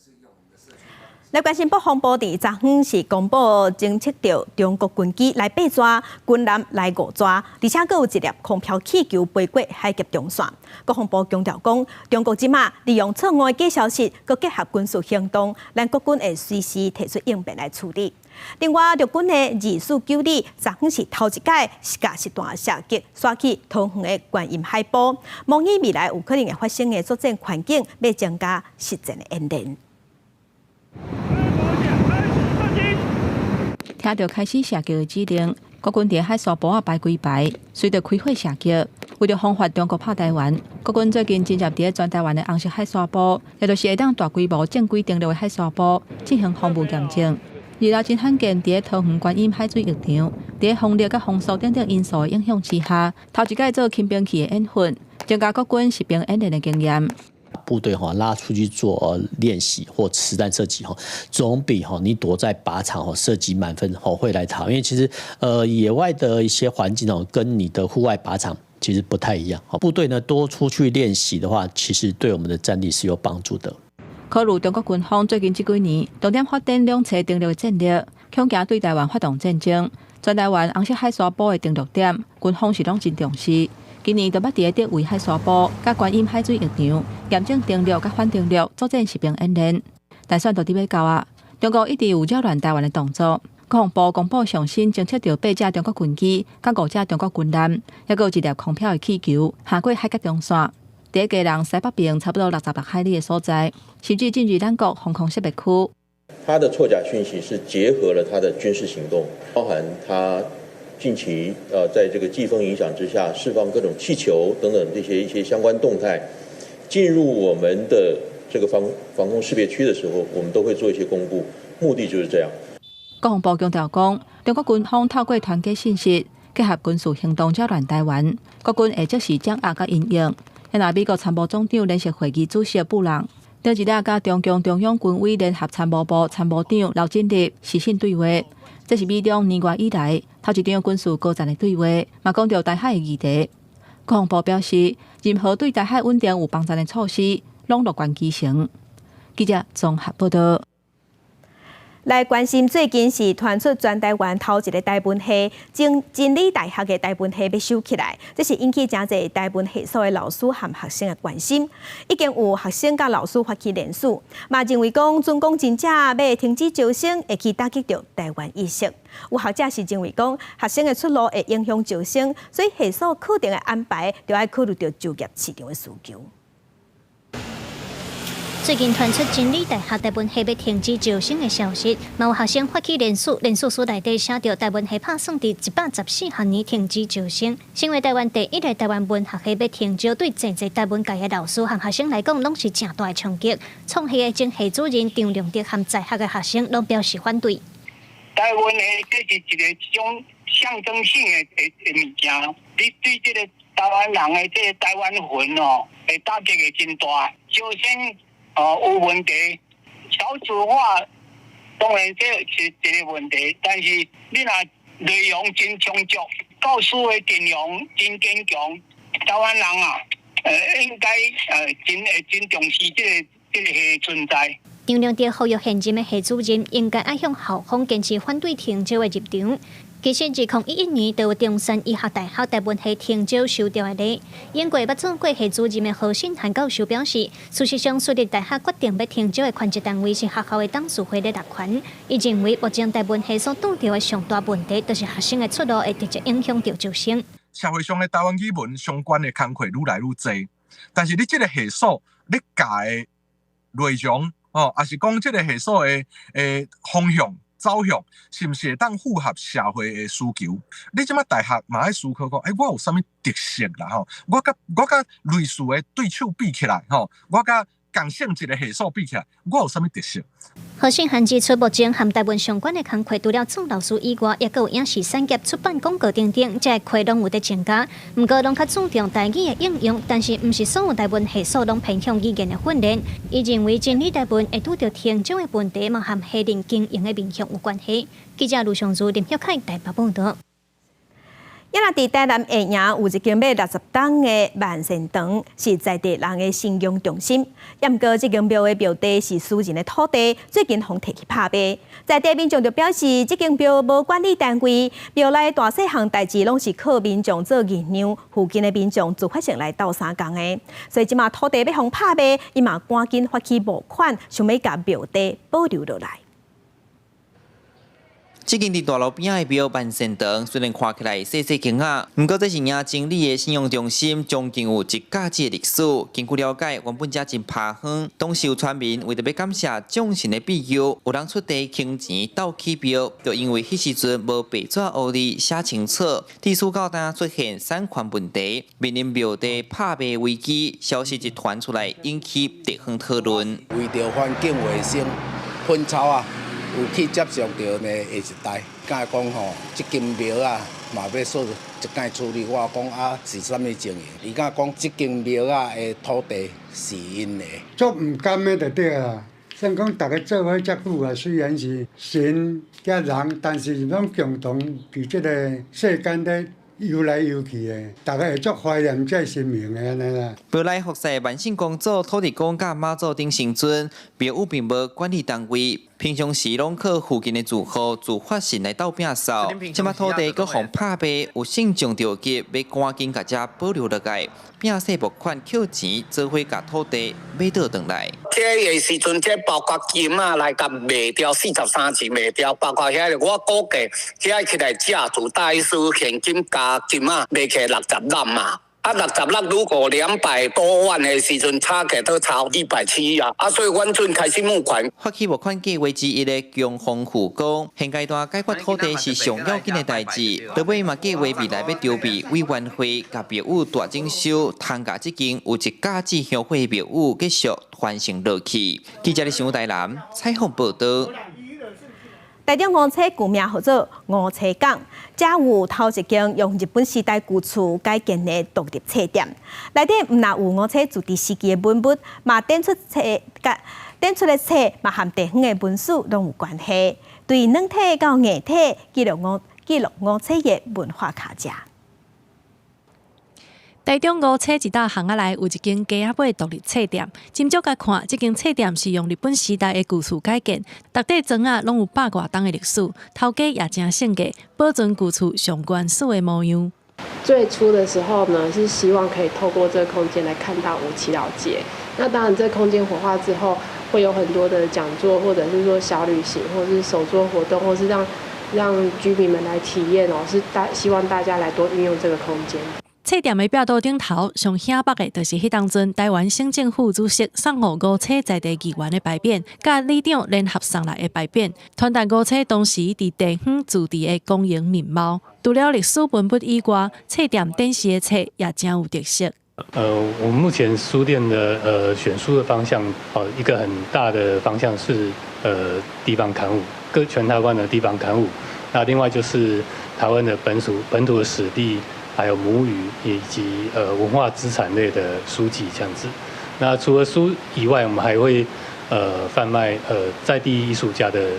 来关心北方部伫昨昏是公布侦测到中国军机来8抓，军舰来5抓，而且阁有一粒空飘气球飞过海峡中线。国防部强调讲，中国即马利用错误的假消息，阁结合军事行动，咱国军会随时提出应变来处理。另外，陆军的2492昨昏是头一届架实弹射击，刷起桃园的观音海堡，模拟未来有可能会发生的作战环境，要增加实战的演练。听到开始射击的指令，国军伫海沙堡啊摆几排，随着开火射击。为了防范中国拍台湾，国军最近进入伫全台湾的红色海沙堡，也就是会当大规模正规登陆的海沙堡进行防务验证。日料真罕见，伫桃园观音海水浴场，伫风力甲风速等等因素的影响之下，头一届做轻兵器的演训，增加国军实兵演练的经验。部队拉出去做练习或实弹射击总比你躲在靶场射击满分会来好，因为其实野外的一些环境跟你的户外靶场其实不太一样。部队呢多出去练习的话，其实对我们的战力是有帮助的。考虑中国军方最近这几年重点发展两侧登陆的战略，恐惊对台湾发动战争。全台湾红色海沙堡的登陆点，军方是拢真重视。今年就捌伫个位海沙堡、甲观音海水浴场验证登陆甲反登陆作战实兵演练。但算到伫要到啊，中国一直有扰乱台湾的动作。国防部公布上新侦测到8架中国军机、甲5架中国军舰，还有一粒空飘的气球下过海峡中线。第一个人西北边差不多66海里的所在，甚至进入咱国防空识别区。他的错假讯息是结合了他的军事行动，包含他近期在这个季风影响之下释放各种气球等等这些一些相关动态，进入我们的这个防空识别区的时候，我们都会做一些公布，目的就是这样。国防部强调讲，中国军方透过团结信息，结合军事行动扰乱台湾，国军会即时掌握甲应用。因为美国参谋总长联席会议主席布朗，顶一日甲中共中央军委联合参谋部参谋长刘振立视讯对话，这是美中年月以来头一场军事高层的对话，嘛讲到台海的议题。国防部表示，任何对台海稳定有帮助的措施，拢乐观其成。记者综合报道。来关心最近是传出全台湾头一个台文系，真理大学的台文系要收起来，这是引起真侪台文系所的老师和学生的关心。已经有学生甲老师发起联署，嘛认为讲准公真正要停止招生，会去打击到台湾意识。有学者是认为讲学生的出路会影响招生，所以系所课程的安排就要考虑到就业市场的需求。最近传出真理大学台文系要停止招生的消息，嘛有学生发起联署，联署书内底写着台文系拍算伫114学年停止招生。身为台湾第一个台湾文学系要停招，对真侪台文界的老师和学生来讲，拢是正大的冲击。创系的前系主任张良德和在学的学生拢表示反对。台湾系这是一个种象征性的物件，你对这个台湾人的这个台湾魂会打击的真大，招生。有问题，少子化当然这是一个问题，但是你若内容真充足，教师的阵容真坚强，台湾人应该真重视这个存在。张良德呼吁现任的系主任应该爱向校方坚持反对停招的立场。其实2011年就有中山医学大学台文系停招收调的例。英国捌做过系主任的何信涵教授表示，事实上，私立大学决定要停招的权责单位是学校的董事会的落权。伊认为，目前台文系所遇到的上大问题，就是学生的出路会直接影响到招生。社会上的台湾语文相关的工作愈来愈多，但是你这个系所你教的内容也是讲这个系所的方向。走向是毋是会当符合社会的需求？你即马大学嘛爱思考讲，我有啥物特色啦吼？我甲类似的对手比起来吼，我甲共性一个系数比起来，我有啥物特色？何信涵指出，目前和台湾相关的工课，除了总老师以外，也有影视产业、出版广告等等，这个拢有在增加。不过，拢较注重台语的应用，但是毋是所有台湾系数拢偏向语言的训练。伊认为，真理台湾会拄到听众的问题，嘛和黑人经营的面向有关系。记者卢尚珠、林晓凯台北报道。也若伫台南下营有一间卖60栋的万善堂，是在地人的信用中心。也毋过，这间庙的庙地是私人的土地，最近互摕去拍卖。在地民众就表示，这间庙无管理单位，庙内大细项代志拢是靠民众做银两，附近的民众自发性来斗相共的。所以即马土地要互拍卖，伊嘛赶紧发起募款，想要甲庙地保留落来。这间伫大路边仔的庙万善堂，虽然看起来细细间仔，不过这是营经理的信用中心，将近有1甲子的历史。根据了解，原本遮真拍远，当时有传闻为着要感谢众神的庇佑，有人出地倾钱斗起庙，就因为迄时阵无白纸黑字写清楚，地处到当出现产权问题，面临庙地拍卖危机，消息一传出来，引起地方讨论。为着环境卫生，薰草啊。有去接触到呢下一代，甲伊讲吼，即间庙啊，嘛要说一概处理。我讲啊，是啥物情形？伊甲讲，即间庙啊的土地是因的。做毋甘的就对啦。像讲大家做伙遮久啊，虽然是神甲人，但是拢共同伫即个世间咧。游来游去的，大家会足怀念这神明的安尼啦。庙内服侍万信公主、土地公甲妈祖等神尊，庙宇并无管理单位，平常时拢靠附近的住户自发性来斗摒扫。即马土地搁互拍卖，有信众着急，要赶紧甲遮保留落来，摒洗募款扣钱，做伙甲土地买倒转来。这个时阵，这包括金啊来甲卖掉43次卖掉，包括遐个我估计遐起来价值大约是现金加金啊卖起60万嘛。啊，60万如果200多万的时阵，差起都超170啊！所以阮准开始募款。发起募款计划之一的强风护工，现阶段解决土地是上要紧的代志。到尾嘛，计划未来要筹备委员会，甲庙宇大整修，通甲即间有1甲子乡会庙宇继续传承落去。记者伫台南采访报道。台中五车旧名号做五车港，遮有头一间用日本时代旧厝改建的独立册店，内底毋但有五车自治时期的文物，嘛展出的册嘛和地方的文史拢有关系，对软体到硬体记录五车的文化卡价。台中五车一大巷仔内有一间鸡仔尾独立册店，斟酌甲看，这间册店是用日本时代的旧厝改建，逐块砖仔拢有100多栋的历史，头家也真性格，保存旧厝上原始的模样。最初的时候呢，是希望可以透过这个空间来看到吴祈老街。那当然，这个空间活化之后，会有很多的讲座，或者是说小旅行，或者是手作活动，或是让居民们来体验哦，是希望大家来多运用这个空间。册店的壁刀顶头上显目的，就是迄当阵台湾省政府主席送互五车在地议员的牌匾，甲里长联合送来的牌匾，传达五车当时伫地方自治的公营面貌。除了历史文物以外，册店展示的册也真有特色。我们目前书店的选书的方向，一个很大的方向是地方刊物，全台湾的地方刊物。那另外就是台湾的本土的史地。还有母语以及文化资产类的书籍这样子。那除了书以外，我们还会贩卖在地艺术家的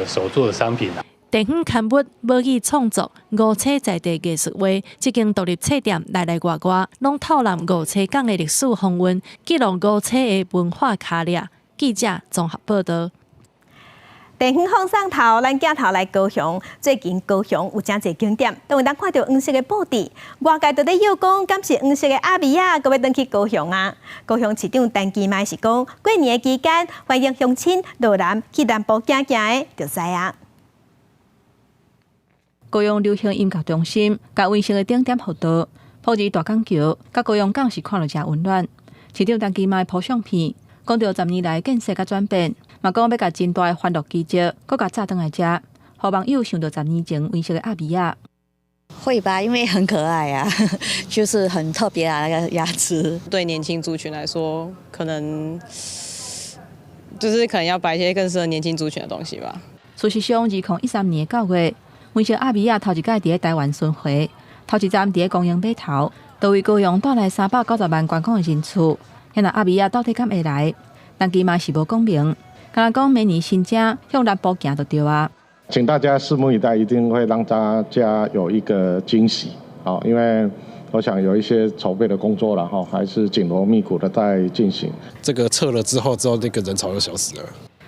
手作的商品。地方刊物、母语创作、五车在地艺术画，这间独立册店内外，拢透览五车港的历史风云，记录五车的文化卡列。记者综合报道。地方放送头，咱镜头来高雄。最近高雄有真侪景点，都有当看到黄色的布置。外界都在邀讲，敢是黄色的阿米啊，搁要登去高雄啊？高雄市长陈其迈是讲，过年的期间欢迎乡亲落南去南部行的，就知啊。高雄流行音乐中心，甲温馨的景点互道，普及大港桥，甲高雄港是看了真温暖。市长陈其迈铺相片，讲到10年来建设甲转变，嘛讲要甲真大的欢乐季节，搁甲炸转来食，互网友想到10年前温馨的阿比亚。会吧，因为很可爱啊，就是很特别啊，那个牙齿。对年轻族群来说，可能要摆一些更适合年轻族群的东西吧。事实上，2013年9月，温馨阿比亚头一届伫台湾巡回，头一站伫公园码头，就为高雄带来390万观光的人次。现在阿比亚到底敢会来？但伊嘛是无讲明，敢若讲明年新正向南部行就对啊。请大家拭目以待，一定会让大家有一个惊喜。好，因为我想有一些筹备的工作了哈，还是紧锣密鼓的在进行。这个撤了之后，那个人潮就消失了。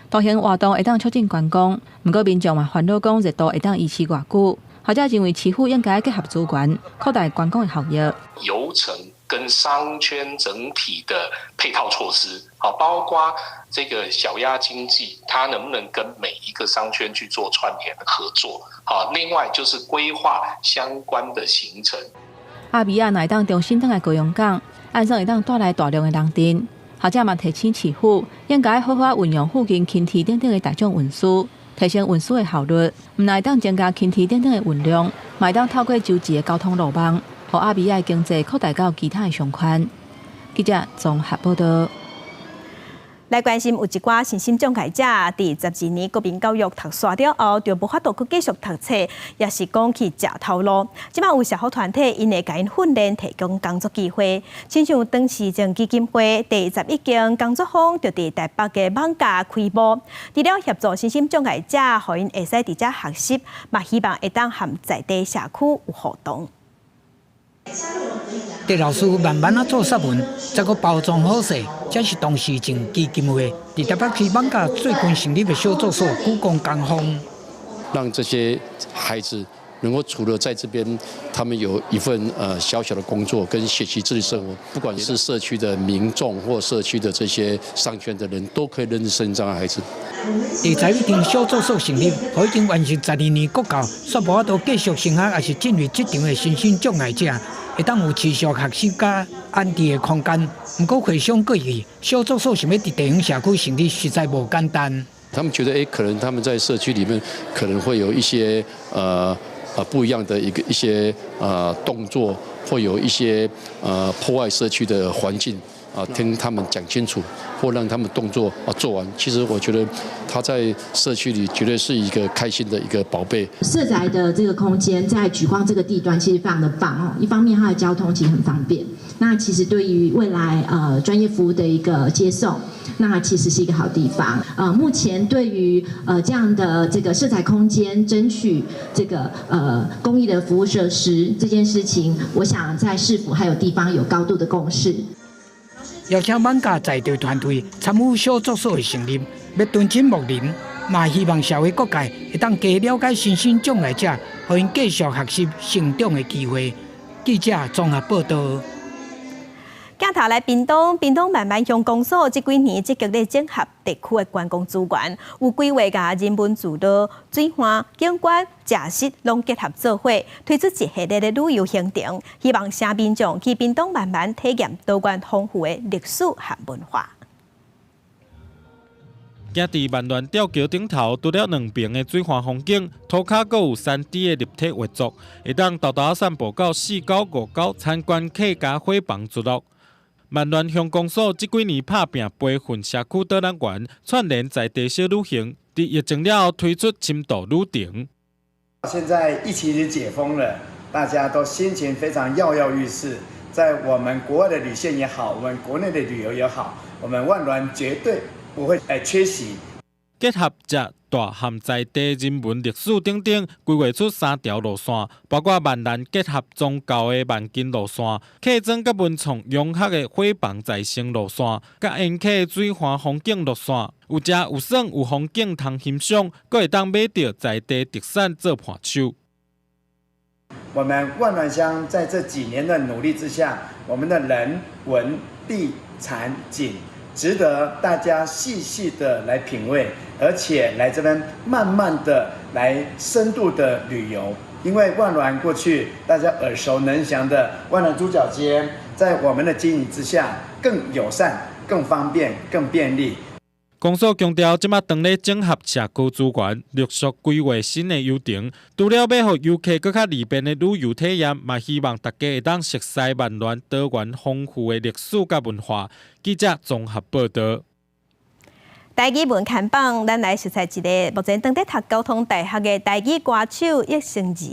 大型活动会当促进观光，不过民众嘛烦恼讲热度会当维持偌久，或者认为市府应该结合资源，扩大观光的效益。游程跟商圈整体的配套措施，好，包括这个小鸭经济，它能不能跟每一个商圈去做串联的合作？好，另外就是规划相关的行程。阿比亚乃当重新登来高雄港，按上会当带来大量的人潮，或者嘛提醒市府应该好好运用附近轻铁等等的大众运输，提升运输的效率，唔乃当增加轻铁等等的运量，嘛当透过周际的交通路网，让阿比亚的经济扩大到其他的商圈。记者综合报道。来关心有一寡身心障碍者，伫12年国民教育读煞了后，就无法度去继续读册，也是讲去食头路。即摆有社福团体因会甲因训练，提供工作机会。亲像当时政基金会第11间工作坊就伫台北嘅艋舺开幕，除了协助身心障碍者，互因会使伫遮学习，嘛希望会当和在地社区有互动。地老师慢慢啊做说文，再个包装好势，这是当时政基金会伫台北区艋舺最近成立的小作所故宫工坊，让这些孩子能够除了在这边，他们有一份小小的工作跟学习自立生活，不管是社区的民众或社区的这些商圈的人，都可以认识身障的孩子。第11间小作所成立，已经完成12年国教，煞无法度继续升学，也是进入这场的身心障碍者，会当有持续学习甲安定的空间。不过回想过去，小作所想要伫地方社区成立，实在无简单。他们觉得，可能他们在社区里面可能会有一些不一样的一些动作，会有一些破坏社区的环境。听他们讲清楚，或让他们动作做完。其实我觉得他在社区里绝对是一个开心的一个宝贝。社宅的这个空间在莒光这个地段其实非常的棒哦，一方面它的交通其实很方便，那其实对于未来专业服务的一个接送，那其实是一个好地方。目前对于这样的这个社宅空间争取这个公益的服务设施这件事情，我想在市府还有地方有高度的共识。邀请艋舺在地团队参与小作所的成立，要敦亲睦邻，嘛希望社会各界会当加了解身心障碍者，互因继续学习成长的机会。记者综合报道。镜头来屏东慢慢乡公所这几年积极咧整合地区的观光资源，有规划甲人文助导、水环、景观、食食拢结合做伙，推出一系列的旅游行程，希望城民众去屏东慢慢体验多元丰富的历史和文化。行伫万峦吊桥顶头，除了两边的水环风景，涂骹阁有3D 的立体画作，会当豆豆散步到4九5九参观客家伙房聚落。万峦乡公所这几年拍拼培训社区导览员，串联在地小旅行，伫疫情了后推出深度旅程。现在疫情已经解封了，大家都心情非常跃跃欲试。在我们国外的旅线也好，我们国内的旅游也好，我们万峦绝对不会缺席。结合这大和在地人文历史等等，规划出3条路线，包括万峦结合宗教的万金路线、客庄甲文创融合的伙房再生路线，甲沿客水环风景路线，有食有耍有风景通欣赏，阁会当买到在地特产做伴手。我们万峦乡在这几年的努力之下，我们的人文地产景值得大家细细的来品味，而且来这边慢慢的来深度的旅游。因为万峦过去大家耳熟能详的万峦猪脚街，在我们的经营之下更友善、更方便、更便利。公所强调，即马当咧整合社区资源，陆续规划新的游程。除了要互游客更较利便的旅游体验，嘛希望大家会当熟悉万峦多元丰富的历史甲文化。记者综合报道。台语文看榜，咱来熟悉一个目前当在读交通大学的台语歌手叶成志。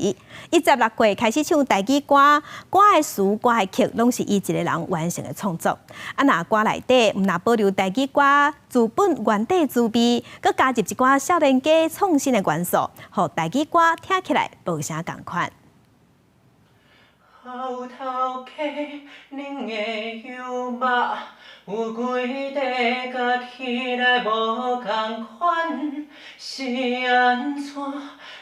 伊16岁开始唱台语歌，歌的词、歌的曲，拢是伊一个人完成的创作。那歌内底毋但保留台语歌自本原底滋味，佮加入一寡少年家创新的元素，互台语歌听起来无啥共款。后头客恁的幽默，有几块甲起来无共款，是安怎？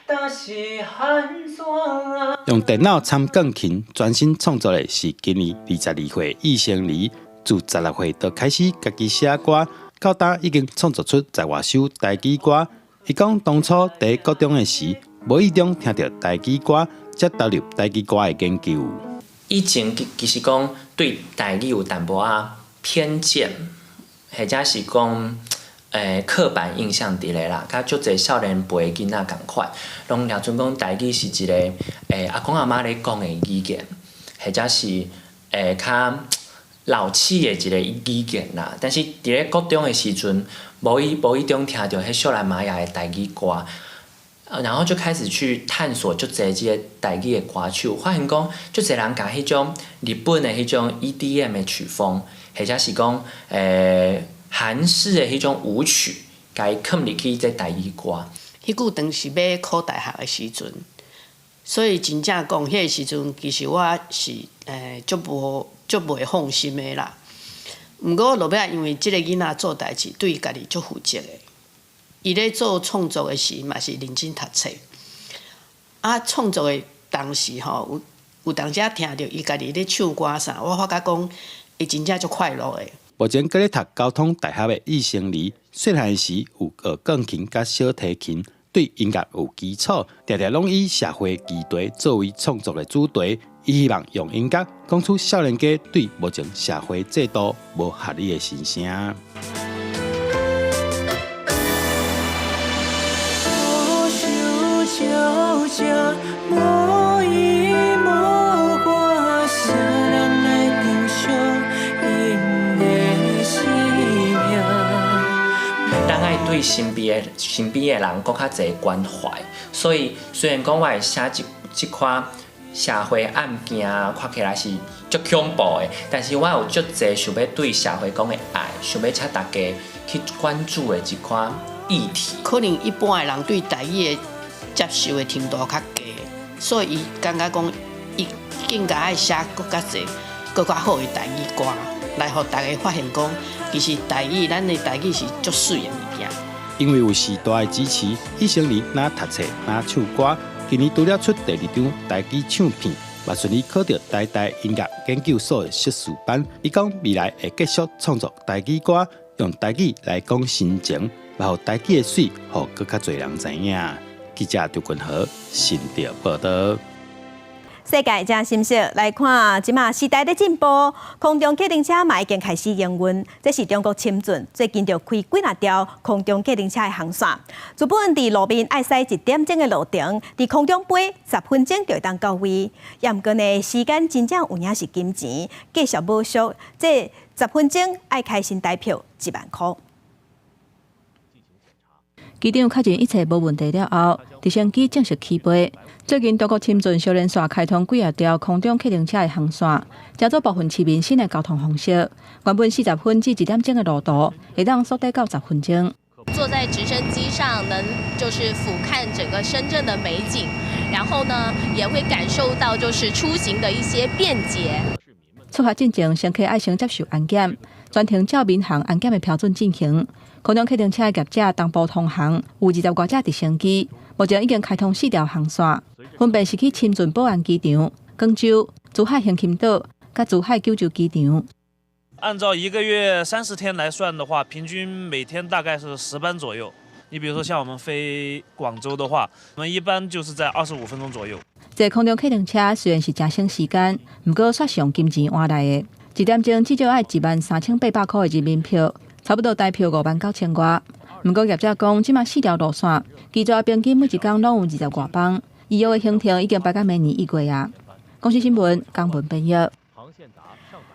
但是安怎啊？用电脑参钢琴，专心创作的是今年22岁易成离。自16岁就开始家己写歌，到今已经创作出10外首台语歌。伊讲当初在高中的时，无意中听到台语歌，才投入台语歌的研究。以前其实讲对台语有淡薄仔偏见，或者是讲刻板印象伫咧啦，甲足侪少年辈囡仔共款，拢了准讲台语是一个阿公阿妈咧讲的语言，或者是较老气的一个语言啦。但是伫咧高中的时阵，无意中听到迄秀兰玛雅的台语歌。然后就开始去探索，就这些台语的歌曲，发现讲，就这人甲迄种日本的迄种 EDM 的曲风，或者是讲韩式的迄种舞曲，甲伊嵌入去这台语歌。迄句当时要考大学的时阵，所以真正讲迄个时阵，其实我是足袂放心的啦。毋过落尾因为即个囡仔做代志，对家己足负责的。伊咧做创作的时，嘛是认真读册。创作的当时吼，有当时听到伊家己咧唱歌啥，我发觉讲，伊真正足快乐的。目前搁咧读交通大学的易成离，细汉时有学钢琴甲小提琴，对音乐有基础，常常拢以社会议题作为创作的主题。伊希望用音乐讲出少年家对目前社会制度无合理的心声。咱爱对身边的人更较侪关怀，所以虽然讲我会写一款社会案件，看起来是足恐怖的，但是我有足侪想要对社会讲的爱，想要请大家去关注的一款议题。可能一般的人对台语的接受的程度较低，所以伊感觉讲，伊更加爱写更加侪、更加好的台语歌，来互大家发现讲，其实咱的台语是足水的物件。因为有时代的支持，易成离哪读册哪唱歌，今年拄了出第2张台语唱片，嘛顺利考到台大音乐研究所的硕士班。伊讲未来会继续创作台语歌，用台语来讲心情，然后台语的水，互更较侪人知影。记者刘君豪新潮报道。世界正心息来看，即马时代的进步，空中客运车嘛已经开始营运。这是中国深圳最近就开几若条空中客运车的航线。原本伫路面爱驶1点钟的路程，伫空中飞10分钟就会当到位。也毋过呢，时间真正有影是金钱，继续补赎。这10分钟爱开新台票1万块。机场确认一切无问题了后，直升机正式起飞。最近，中国深圳小连线开通几啊条空中客运车的航线，加做部分市民新的交通方式。原本40分至1点钟的路途，会当缩短到10分钟。坐在直升机上，能就是俯瞰整个深圳的美景，然后呢，也会感受到就是出行的一些便捷。出发进前，乘客爱先接受安检，专程照民航安检的标准进行。空中客运车的业者同步通航，有20多架直升机，目前已经开通4条航线，分别是去深圳宝安机场、广州、珠海横琴岛、甲珠海九州机场。按照1个月30天来算的话，平均每天大概是10班左右。你比如说像我们飞广州的话，我们一般就是在25分钟左右。这空中客运车虽然是真省时间，不过煞上金钱换来的。1点钟至少要13800块的人民票，差不多台票59000外。不过业者讲，即马4条路线，基座平均每一天拢有20多班，以后的行程已经摆到明年1月啊。公司新闻江文编译。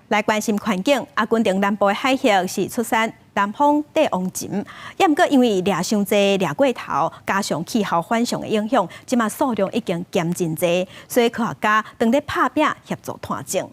来关心环境，军中南部的海域是出产南方帝王鲭，也毋过因为掠伤济、掠过头，加上气候反常的影响，即马数量已经减真济，所以科学家当咧拍拼协助探证。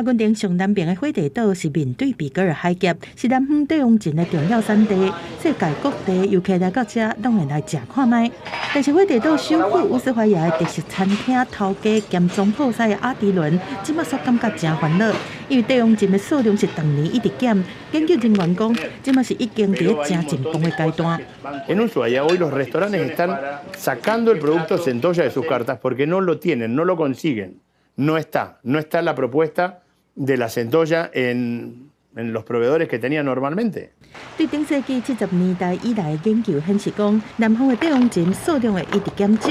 军中上南边的火地岛是面对比格尔海峡，是南方帝王鲭的重要产地，世界各地游客来到这拢会来食看卖。但是火地岛首府乌斯怀亚的特色餐厅头家兼总铺师的阿迪伦，即马所感觉真烦恼，因为帝王鲭的数量是当年一直减。研究人员讲，即马是已经伫真进攻的阶段。En Ushuaia hoy los restaurantes están sacando el producto centolla de sus cartas porque no lo tienen, no lo consiguen, no está la propuesta de la centolla en los proveedores que tenían normalmente. 对顶世纪70年代以来的研究显示讲，南方的帝王鲭数量会一直减少，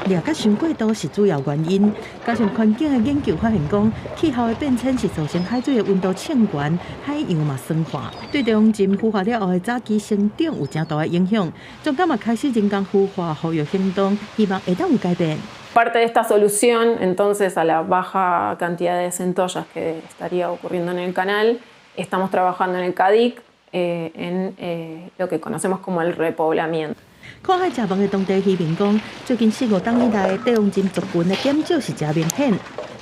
掠甲伤过多是主要原因。加上环境的研究发现讲，气候的变迁是造成海水的温度升悬，海洋嘛酸化，对帝王鲭孵化了后的早期生长有真大的影响。专家嘛开始人工孵化保育行动，希望会当有改变。Parte de esta solución, entonces, a la baja cantidad de centollas que estaría ocurriendo en el canal, estamos trabajando en el CADIC en lo que conocemos como el repoblamiento. 看海食饭的当地渔民讲，最近4-5冬以来，帝王鲭族群的减少是真明显。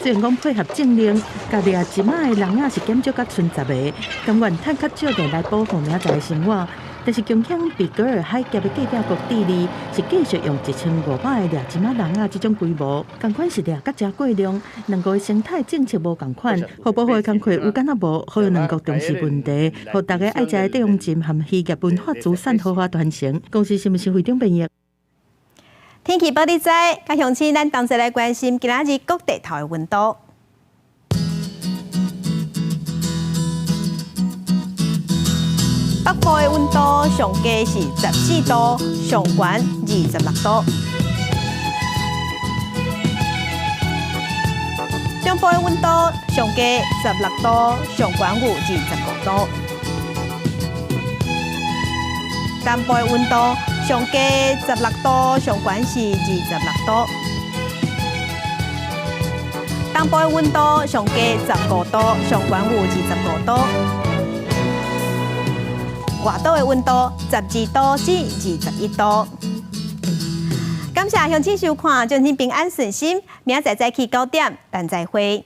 虽然讲配合政令，家掠鲭仔的人仔是减少到剩10个，甘愿趁较少的来保护明仔载的生活。但是共享比格尔海峡的隔壁国智利是继续用1500的掠鲭仔人仔这种规模，同款是掠甲真过量，两国的生态政策无同款，互保护的工作有敢若无，好让两国重视问题，互大家爱食的帝王鲭和渔业文化资产好好传承。公司新闻是会长编译。天气报你知，甲乡亲咱同齐来关心今仔日各地头的温度。北部的温度上低是14度，上悬26度。中部的温度上低16度，上悬有25度。南部的温度上低16度，上悬是26度。东部的温度上低15度，上悬有25度。外岛的温度12度至21度。感谢乡亲收看，祝您平安顺心。明仔载早起9点，咱再会。